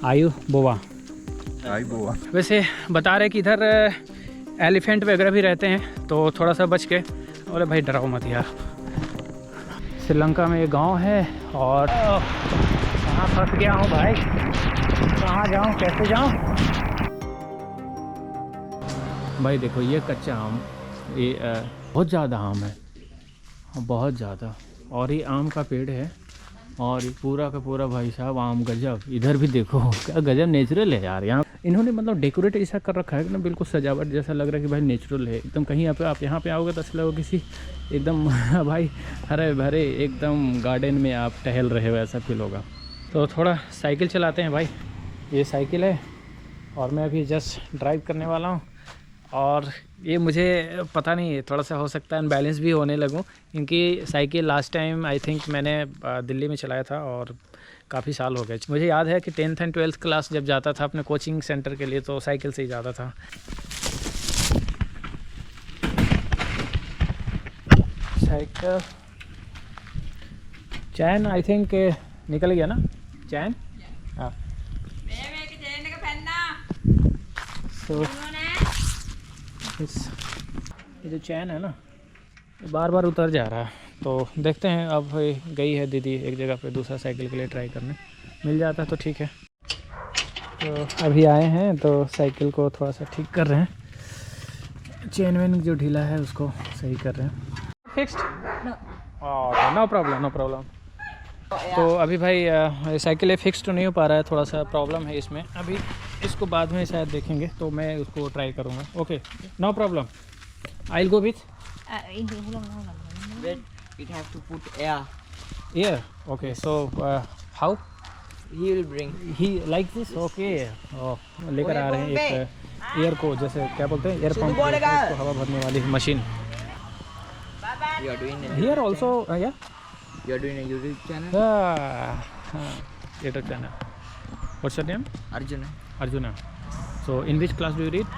आयु बोवा। वैसे बता रहे कि इधर एलिफेंट वगैरह भी रहते हैं, तो थोड़ा सा बच के। अरे भाई डराओ मत यार। श्रीलंका में एक गांव है और कहाँ फंस गया हूँ भाई, कहाँ जाऊँ कैसे जाऊँ। भाई देखो ये कच्चा आम, ये बहुत ज़्यादा आम है, बहुत ज़्यादा। और ये आम का पेड़ है और ये पूरा का पूरा भाई साहब आम। गजब, इधर भी देखो क्या गजब नेचुरल है यार। यहाँ इन्होंने मतलब डेकोरेट ऐसा कर रखा है कि ना, बिल्कुल सजावट जैसा लग रहा है कि भाई नेचुरल है एकदम। कहीं यहाँ पे आप यहाँ पे आओगे तो ऐसा लगेगा किसी एकदम भाई हरे भरे एकदम गार्डन में आप टहल रहे हो, ऐसा फील होगा। तो थोड़ा साइकिल चलाते हैं भाई। ये साइकिल है और मैं अभी जस्ट ड्राइव करने वाला हूँ। और ये मुझे पता नहीं, थोड़ा सा हो सकता है अनबैलेंस भी होने लगूं, क्योंकि cycle last time I think मैंने दिल्ली में चलाया था और काफ़ी साल हो गए। मुझे याद है कि 10th एंड 12th क्लास जब जाता था अपने कोचिंग सेंटर के लिए, तो साइकिल से ही जाता था। साइकिल चैन आई थिंक निकल गया ना, चैन। हाँ ये जो चैन है ना, बार बार उतर जा रहा है। तो देखते हैं, अब गई है दीदी एक जगह पे दूसरा साइकिल के लिए ट्राई करने, मिल जाता है तो ठीक है। तो अभी आए हैं तो साइकिल को थोड़ा सा ठीक कर रहे हैं, चेन वेन जो ढीला है उसको सही कर रहे हैं। Fixed? No problem, no problem. तो अभी भाई साइकिल फिक्स तो नहीं हो पा रहा है, थोड़ा सा प्रॉब्लम है इसमें। अभी इसको बाद में शायद देखेंगे, तो मैं उसको ट्राई करूँगा। Okay no problem, I will go with It have to put air. Air. Okay so how He will bring. He like this. Okay लेकर आ रहे हैं एक एयर को, जैसे क्या बोलते हैं, एयर पंप, उसको हवा भरने वाली machine. You are doing a here also या You are doing a YouTube channel. YouTube channel. What's your name? Arjuna. Arjuna. So in which class do you read?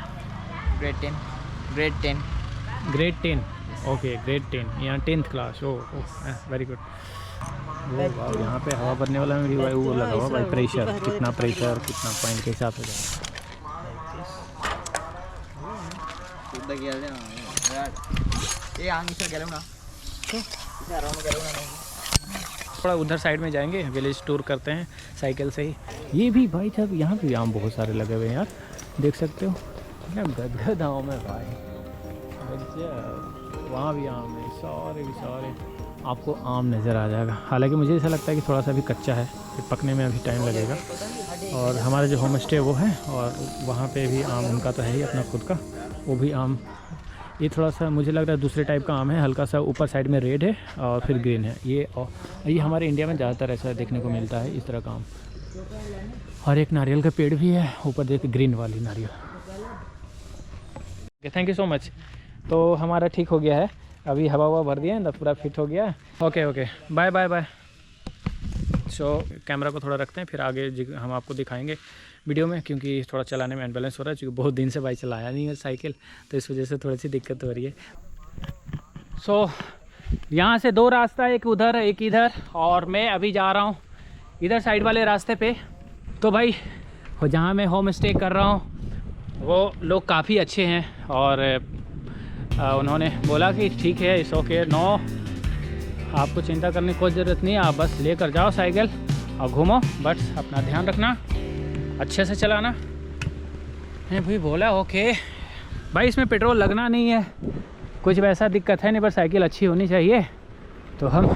Grade 10. Grade 10. Grade 10. Okay, grade 10. यहाँ 10th class. Oh, very good. वो वाह, यहाँ पे हवा भरने वाला में भी भाई वो लगा हुआ भाई, प्रेशर कितना, प्रेशर कितना पॉइंट के हिसाब से जाएगा। Sudah gila na. ये आंगी से गया ना। इधर आराम करो ना। थोड़ा उधर साइड में जाएंगे, विलेज टूर करते हैं साइकिल से ही। ये भी भाई साहब यहाँ पे आम बहुत सारे लगे हुए हैं यार, देख सकते हो क्या गदगद आम है भाई। वहाँ भी आम है, सारे भी सारे आपको आम नज़र आ जाएगा। हालांकि मुझे ऐसा लगता है कि थोड़ा सा भी कच्चा है, फिर पकने में अभी टाइम लगेगा। और हमारा जो होम स्टे वो है, और वहाँ पे भी आम उनका तो है ही अपना खुद का, वो भी आम। ये थोड़ा सा मुझे लग रहा है दूसरे टाइप का आम है, हल्का सा ऊपर साइड में रेड है और फिर ग्रीन है। ये हमारे इंडिया में ज़्यादातर ऐसा देखने को मिलता है, इस तरह का आम। और एक नारियल का पेड़ भी है ऊपर, देखिए ग्रीन वाली नारियल। Thank you so much. तो हमारा ठीक हो गया है, अभी हवा हुआ भर दिया है ना, पूरा फिट हो गया है। Okay okay, bye bye bye. So camera को थोड़ा रखते हैं, फिर आगे हम आपको दिखाएंगे वीडियो में, क्योंकि थोड़ा चलाने में अनबैलेंस हो रहा है, क्योंकि बहुत दिन से भाई चलाया नहीं है साइकिल, तो इस वजह से थोड़ी सी दिक्कत हो रही है। सो यहाँ से दो रास्ता, एक उधर एक इधर, और मैं अभी जा रहा हूँ इधर साइड वाले रास्ते पे। तो भाई जहाँ मैं होम स्टे कर रहा हूँ वो लोग काफ़ी अच्छे हैं, और उन्होंने बोला कि ठीक है, इट्स ओके, नो आपको चिंता करने की कोई ज़रूरत नहीं है, आप बस लेकर जाओ साइकिल और घूमो, बस अपना ध्यान रखना, अच्छे से चलाना। मैं भी बोला ओके भाई, इसमें पेट्रोल लगना नहीं है, कुछ वैसा दिक्कत है नहीं, बस साइकिल अच्छी होनी चाहिए। तो हम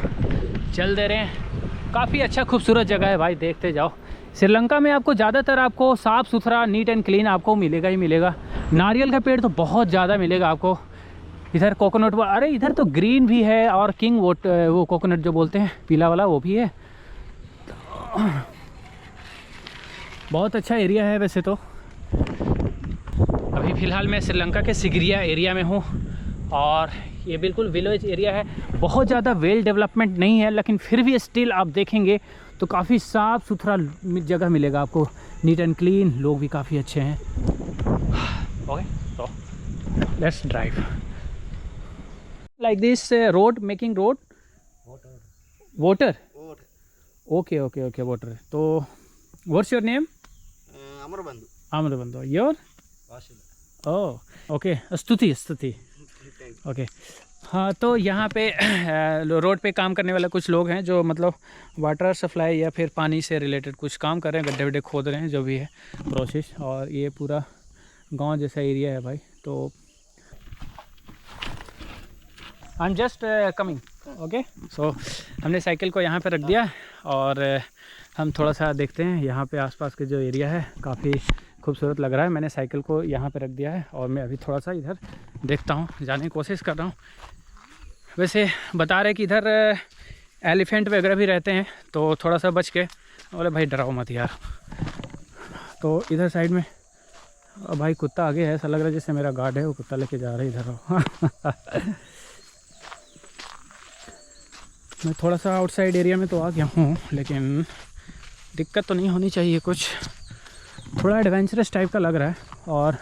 चल दे रहे हैं। काफ़ी अच्छा खूबसूरत जगह है भाई, देखते जाओ। श्रीलंका में आपको ज़्यादातर आपको साफ़ सुथरा नीट एंड क्लीन आपको मिलेगा ही मिलेगा। नारियल का पेड़ तो बहुत ज़्यादा मिलेगा आपको। इधर कोकोनट, अरे इधर तो ग्रीन भी है, और किंग वो कोकोनट जो बोलते हैं पीला वाला, वो भी है। बहुत अच्छा एरिया है वैसे तो। अभी फ़िलहाल मैं श्रीलंका के सिगरिया एरिया में हूँ, और ये बिल्कुल विलेज एरिया है, बहुत ज़्यादा वेल डेवलपमेंट नहीं है, लेकिन फिर भी स्टिल आप देखेंगे तो काफ़ी साफ़ सुथरा जगह मिलेगा आपको, नीट एंड क्लीन, लोग भी काफ़ी अच्छे हैं। ओके, तो let's drive like this road, making road water. Okay okay okay, water. तो what's your name? Amrabandhu. Your? Oh okay, Stuti okay. हाँ, तो यहाँ पे रोड पे काम करने वाले कुछ लोग हैं जो मतलब वाटर सप्लाई या फिर पानी से रिलेटेड कुछ काम कर रहे हैं, गड्ढे वड्ढे खोद रहे हैं, जो भी है प्रोसेस। और ये पूरा गांव जैसा एरिया है भाई। तो I am just coming. Okay, so हमने साइकिल को यहाँ पे रख दिया और हम थोड़ा सा देखते हैं यहाँ पे आसपास के जो एरिया है, काफ़ी खूबसूरत लग रहा है। मैंने साइकिल को यहाँ पे रख दिया है और मैं अभी थोड़ा सा इधर देखता हूँ, जाने की कोशिश कर रहा हूँ। वैसे बता रहे कि इधर एलिफेंट वगैरह भी रहते हैं, तो थोड़ा सा बच के। बोले भाई डराओ मत यार। तो इधर साइड में भाई कुत्ता आगे है, ऐसा लग रहा है जैसे मेरा गार्ड है वो कुत्ता लेके जा रहा है इधर। मैं थोड़ा सा आउटसाइड एरिया में तो आ गया हूँ, लेकिन दिक्कत तो नहीं होनी चाहिए कुछ। थोड़ा एडवेंचरस टाइप का लग रहा है। और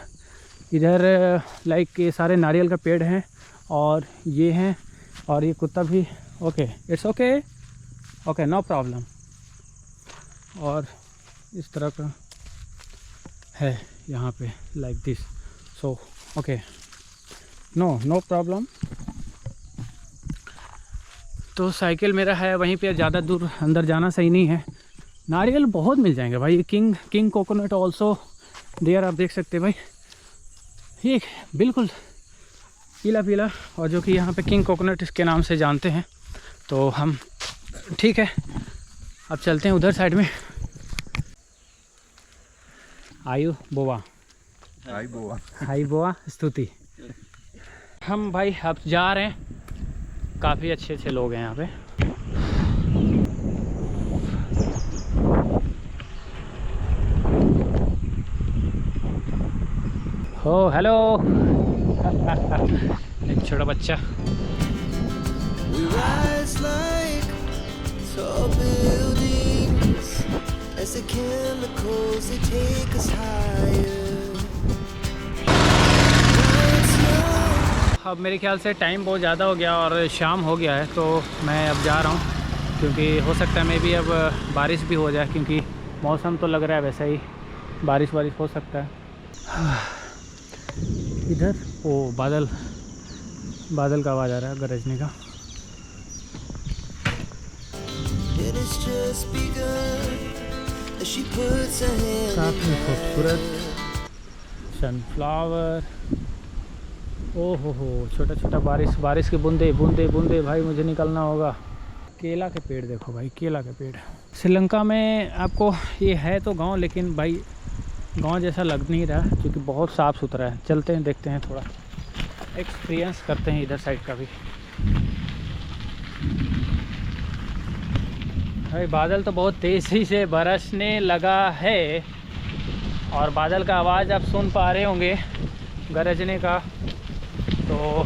इधर लाइक ये सारे नारियल का पेड़ हैं और ये हैं, और ये कुत्ता भी। Okay, it's okay okay, no problem. और इस तरह का है यहाँ पे like this, so okay, no problem. तो साइकिल मेरा है वहीं पे, ज़्यादा दूर अंदर जाना सही नहीं है। नारियल बहुत मिल जाएंगे भाई। किंग कोकोनट ऑल्सो देयर, आप देख सकते हैं भाई, ये बिल्कुल पीला पीला, और जो कि यहाँ पे किंग कोकोनट इसके नाम से जानते हैं। तो हम ठीक है, अब चलते हैं उधर साइड में। आयु बोवा, हाई बोवा, स्तुति। हम भाई अब जा रहे हैं, काफ़ी अच्छे अच्छे लोग हैं यहाँ पे। हो हेलो। एक छोटा बच्चा। अब मेरे ख्याल से टाइम बहुत ज़्यादा हो गया और शाम हो गया है, तो मैं अब जा रहा हूँ, क्योंकि हो सकता है मे भी अब बारिश भी हो जाए, क्योंकि मौसम तो लग रहा है वैसा ही बारिश हो सकता है। इधर ओ बादल का आवाज़ आ रहा है गरजने का। काफ़ी खूबसूरत सनफ्लावर। ओ हो, छोटा छोटा बारिश के बूंदे भाई, मुझे निकलना होगा। केला के पेड़ देखो भाई, केला के पेड़। श्रीलंका में आपको ये है तो गांव, लेकिन भाई गांव जैसा लग नहीं रहा, क्योंकि बहुत साफ़ सुथरा है। चलते हैं, देखते हैं, थोड़ा एक्सपीरियंस करते हैं इधर साइड का भी। भाई बादल तो बहुत तेज़ी से बरसने लगा है, और बादल का आवाज़ आप सुन पा रहे होंगे गरजने का, तो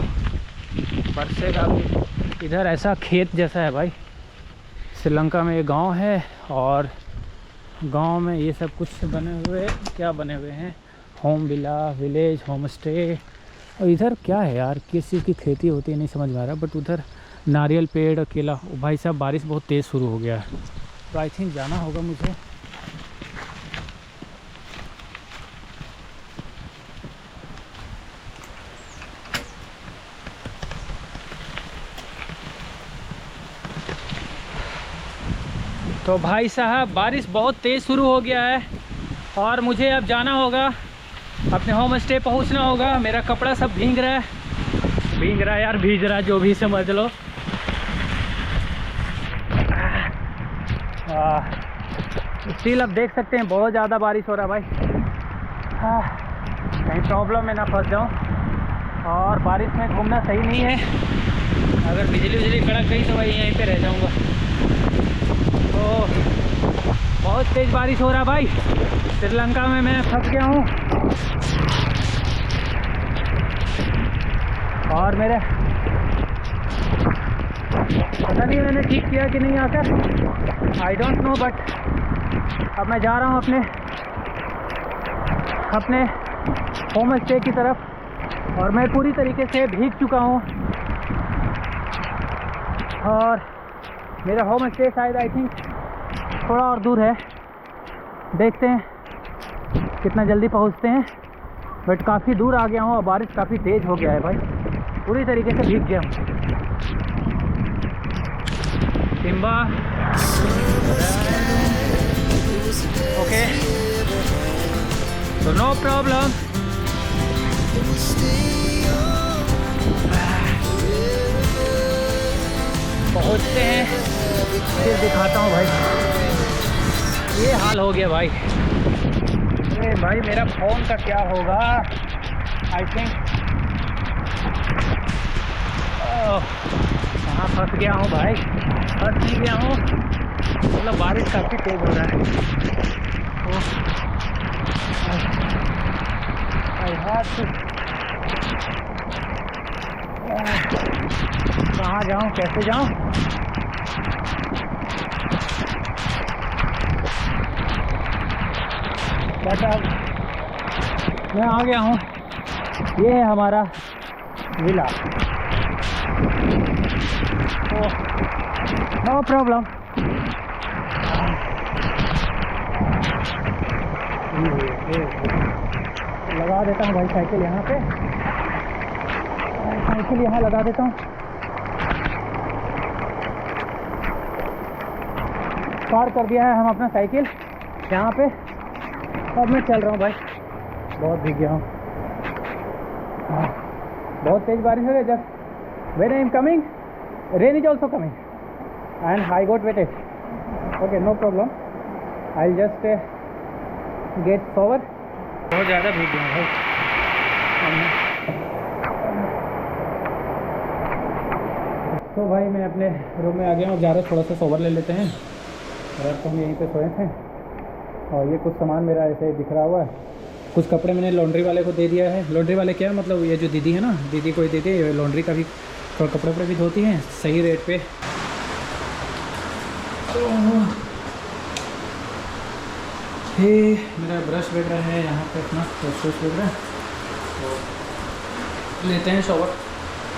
बरसेगा भी। इधर ऐसा खेत जैसा है भाई। श्रीलंका में एक गांव है, और गांव में ये सब कुछ बने हुए हैं, होम विलेज, होम स्टे। और इधर क्या है यार, किस चीज़ की खेती होती है नहीं समझ में आ रहा, बट उधर नारियल पेड़ और केला। भाई साहब बारिश बहुत तेज़ शुरू हो गया है, तो आई थिंक जाना होगा मुझे। तो भाई साहब बारिश बहुत तेज़ शुरू हो गया है, और मुझे अब जाना होगा, अपने होम स्टे पहुंचना होगा। मेरा कपड़ा सब भीग रहा है यार, भीग रहा, जो भी समझ लो। स्टिल अब देख सकते हैं बहुत ज़्यादा बारिश हो रहा है भाई। कहीं प्रॉब्लम में ना फंस जाऊँ, और बारिश में घूमना सही नहीं है। अगर बिजली कड़क गई तो भाई यहीं पे रह जाऊँगा। तो बहुत तेज़ बारिश हो रहा है भाई, श्रीलंका में मैं फंस गया हूँ। और मेरे पता नहीं मैंने ठीक किया कि नहीं आकर, आई डोंट नो, बट अब मैं जा रहा हूँ अपने होम स्टे की तरफ, और मैं पूरी तरीके से भीग चुका हूँ। और मेरा होम स्टे शायद आई थिंक थोड़ा और दूर है, देखते हैं। कितना जल्दी पहुंचते हैं। बट काफ़ी दूर आ गया हूँ और बारिश काफ़ी तेज़ हो गया है भाई, पूरी तरीके से भीग गया हूँ। सिम्बा ओके, तो नो प्रॉब्लम। पहुंचते हैं फिर दिखाता हूँ भाई। ये हाल हो गया भाई। अरे भाई मेरा फ़ोन का क्या होगा, आई थिंक कहाँ फंस गया हूँ भाई, फंस नहीं गया हूँ, मतलब बारिश काफ़ी तेज़ हो रहा है। कहाँ जाऊँ, कैसे जाऊँ? बट अब मैं आ गया हूँ, ये है हमारा विला। No problem. लगा देता हूँ भाई साइकिल यहाँ पे, साइकिल यहाँ लगा देता हूँ। पार्क कर दिया है हम अपना साइकिल यहाँ पे। अब मैं चल रहा हूँ भाई, बहुत भीग गया हूँ। बहुत तेज़ बारिश हो रही है। Just when I am coming, rain is also coming and I got wetted. Okay no problem, I just get shower. बहुत ज़्यादा भीग गया भाई। तो भाई मैं अपने रूम में आ गया हूँ, जा रहा थोड़ा सा शॉवर ले लेते हैं। रात को हम यहीं पे सोए थे और ये कुछ सामान मेरा ऐसे दिख रहा हुआ है। कुछ कपड़े मैंने लॉन्ड्री वाले को दे दिया है। लॉन्ड्री वाले क्या मतलब, ये जो दीदी है ना, दीदी को ही दे दी। लॉन्ड्री का भी कपड़े वपड़े भी धोती हैं सही रेट पे। तो ये मेरा ब्रश वगैरह है यहाँ पे अपना, ब्रश वगैरह, तो लेते हैं शॉवर।